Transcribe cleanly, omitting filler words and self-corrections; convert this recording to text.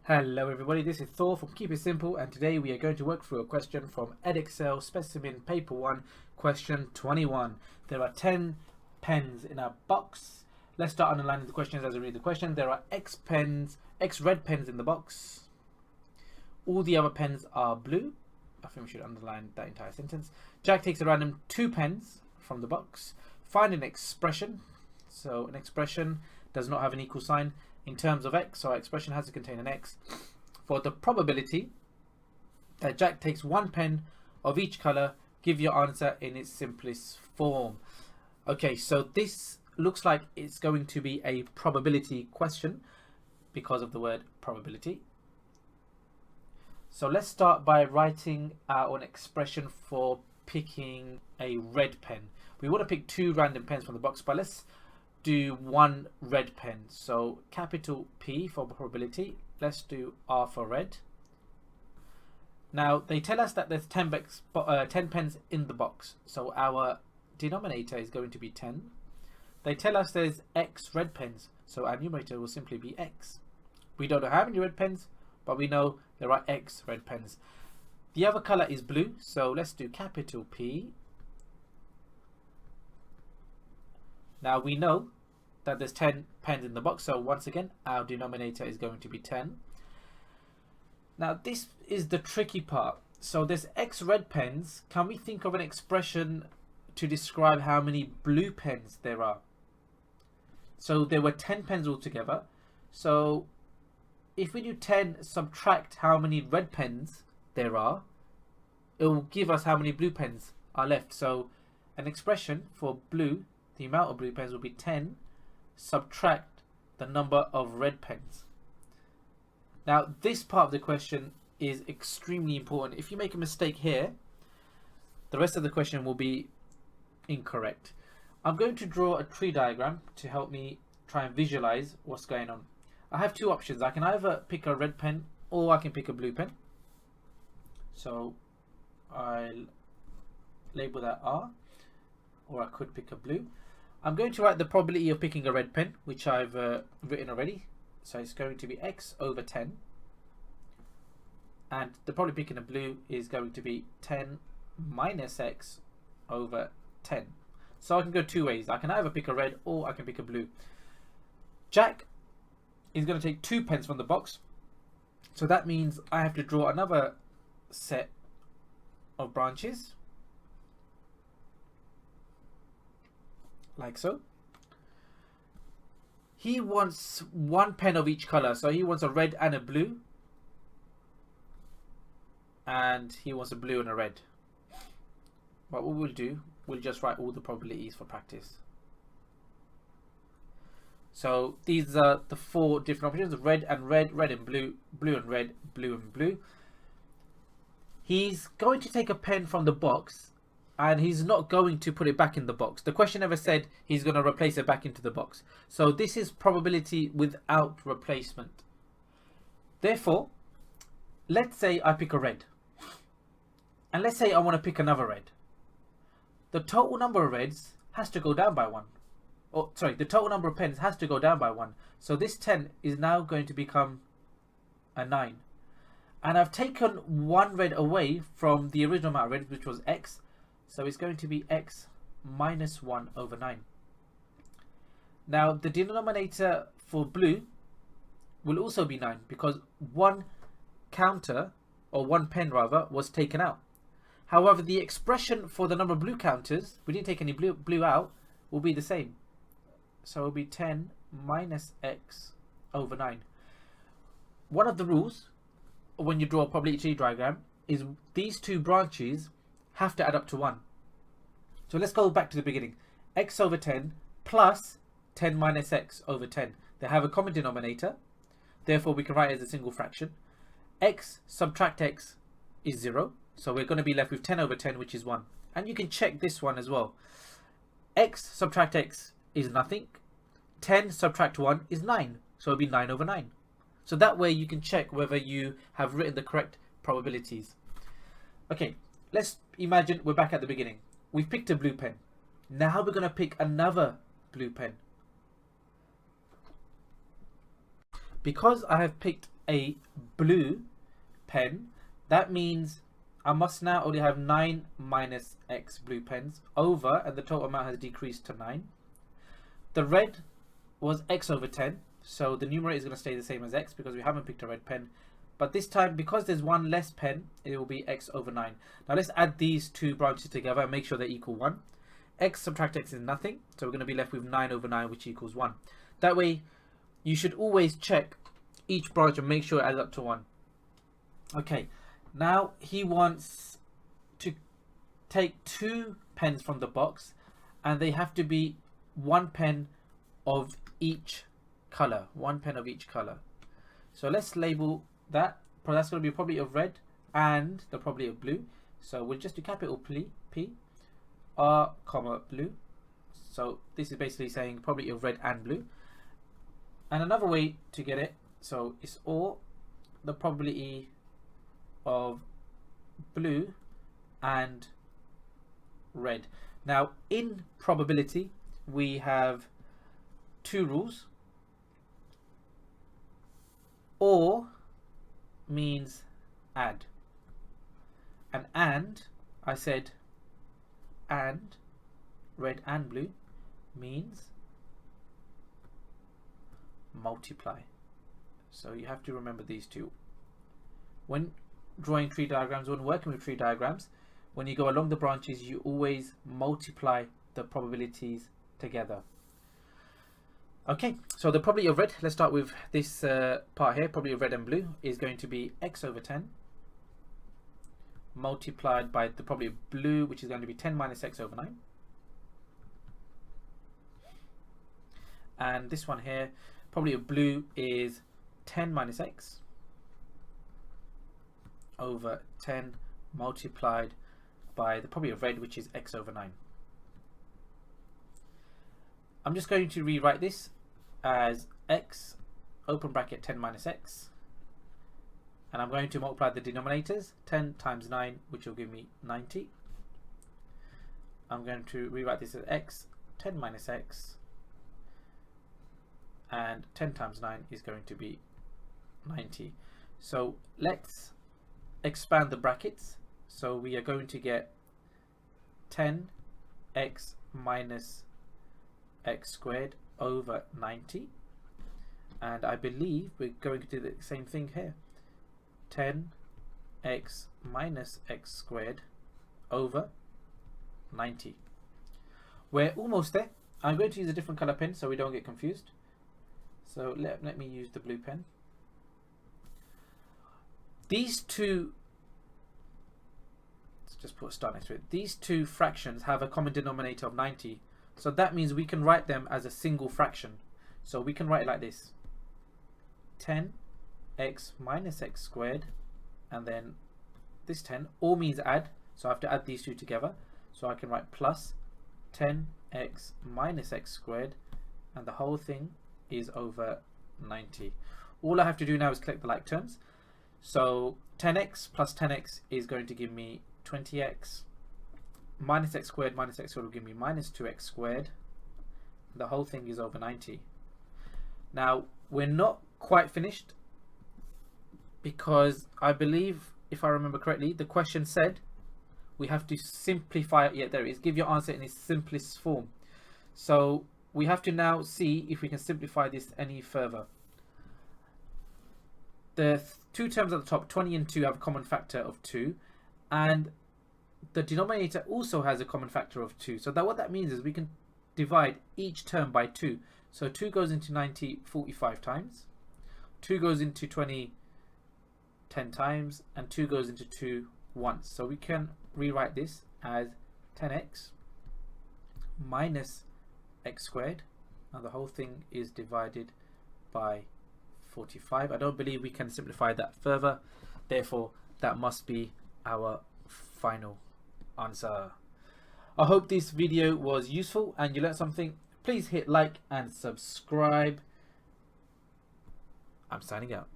Hello everybody, this is Thor from Keep It Simple, and today we are going to work through a question from Edexcel Specimen Paper 1, question 21. There are 10 pens in a box. Let's start underlining the questions as I read the question. There are X red pens in the box. All the other pens are blue. I think we should underline that entire sentence. Jack takes a random 2 pens from the box. Find an expression. So an expression does not have an equal sign. In terms of x, so our expression has to contain an x. For the probability that Jack takes 1 pen of each color, give your answer in its simplest form. Okay, so this looks like it's going to be a probability question because of the word probability. So let's start by writing out an expression for picking a red pen. We want to pick 2 random pens from the box, but let's do 1 red pen. So capital P for probability. Let's do R for red. Now they tell us that there's 10 pens in the box, so our denominator is going to be 10. They tell us there's X red pens, so our numerator will simply be X. We don't know how many red pens, but we know there are X red pens. The other color is blue, so let's do capital P. Now we know that there's 10 pens in the box, so once again our denominator is going to be 10. Now this is the tricky part. So there's X red pens. Can we think of an expression to describe how many blue pens there are? So there were 10 pens altogether. So if we do 10 subtract how many red pens there are, it will give us how many blue pens are left. So an expression for blue, the amount of blue pens, will be 10 subtract the number of red pens. Now this part of the question is extremely important. If you make a mistake here, the rest of the question will be incorrect. I'm going to draw a tree diagram to help me try and visualize what's going on. I have 2 options. I can either pick a red pen or I can pick a blue pen. So I'll label that R, or I could pick a blue. I'm going to write the probability of picking a red pen, which I've written already. So it's going to be X over 10. And the probability of picking a blue is going to be 10 minus X over 10. So I can go 2 ways. I can either pick a red or I can pick a blue. Jack is going to take 2 pens from the box. So that means I have to draw another set of branches, like so. He wants 1 pen of each color, so he wants a red and a blue, and he wants a blue and a red. But what we'll do, we'll just write all the probabilities for practice. So these are the 4 different options: red and red, red and blue, blue and red, blue and blue. He's going to take a pen from the box, and he's not going to put it back in the box. The question never said he's going to replace it back into the box. So this is probability without replacement. Therefore, let's say I pick a red. And let's say I want to pick another red. The total number of reds has to go down by 1. Oh, sorry, the total number of pens has to go down by 1. So this 10 is now going to become a 9. And I've taken 1 red away from the original amount of reds, which was X. So it's going to be X minus 1 over 9. Now the denominator for blue will also be 9 because 1 counter, or 1 pen rather, was taken out. However, the expression for the number of blue counters, we didn't take any blue out, will be the same. So it will be 10 minus X over 9. One of the rules when you draw a probability diagram is these 2 branches have to add up to 1. So let's go back to the beginning. X over 10 plus 10 minus X over 10. They have a common denominator. Therefore, we can write it as a single fraction. X subtract X is 0. So we're going to be left with 10 over 10, which is 1. And you can check this one as well. X subtract X is nothing. 10 subtract 1 is 9. So it'll be 9 over 9. So that way you can check whether you have written the correct probabilities. Okay, let's imagine we're back at the beginning. We've picked a blue pen. Now we're going to pick another blue pen. Because I have picked a blue pen, that means I must now only have 9 minus x blue pens over, and the total amount has decreased to 9. The red was x over 10, so the numerator is going to stay the same as x because we haven't picked a red pen. But this time, because there's one less pen, it will be x over 9. Now let's add these two branches together and make sure they equal 1. X subtract x is nothing, so we're going to be left with 9 over 9, which equals 1. That way, you should always check each branch and make sure it adds up to 1. Okay, now he wants to take 2 pens from the box, and they have to be 1 pen of each color. 1 pen of each color. So let's label that. That's going to be probably of red and the probably of blue. So we'll just do capital P, R, comma, blue. So this is basically saying probably of red and blue. And another way to get it, so it's or the probability of blue and red. Now in probability we have 2 rules. Or means add, and I said and red and blue means multiply. So you have to remember these two when drawing tree diagrams, when working with tree diagrams. When you go along the branches, you always multiply the probabilities together. Okay, so the probability of red, let's start with this part here. Probability of red and blue is going to be x over 10 multiplied by the probability of blue, which is going to be 10 minus x over 9. And this one here, probability of blue is 10 minus x over 10 multiplied by the probability of red, which is x over 9. I'm just going to rewrite this as x open bracket 10 minus x, and I'm going to multiply the denominators. 10 times 9, which will give me 90. I'm going to rewrite this as x 10 minus x, and 10 times 9 is going to be 90. So let's expand the brackets. So we are going to get 10x minus x squared over 90, and I believe we're going to do the same thing here. 10x minus x squared over 90. We're almost there. I'm going to use a different color pen so we don't get confused. So let me use the blue pen. These two, let's just put a star next to it. These two fractions have a common denominator of 90. So that means we can write them as a single fraction. So we can write it like this. 10x minus x squared, and then this 10, all means add. So I have to add these two together. So I can write plus 10x minus x squared, and the whole thing is over 90. All I have to do now is collect the like terms. So 10x plus 10x is going to give me 20x. Minus x squared will give me minus 2x squared. The whole thing is over 90. Now we're not quite finished, because I believe, if I remember correctly, the question said we have to simplify it. Yeah, there it is. Give your answer in its simplest form. So we have to now see if we can simplify this any further. The two terms at the top, 20 and 2, have a common factor of 2, and the denominator also has a common factor of 2. So that what that means is we can divide each term by 2. So 2 goes into 90 45 times, 2 goes into 20 10 times, and 2 goes into 2 once. So we can rewrite this as 10x minus x squared, and the whole thing is divided by 45. I don't believe we can simplify that further, therefore that must be our final answer. I hope this video was useful and you learned something. Please hit like and subscribe. I'm signing out.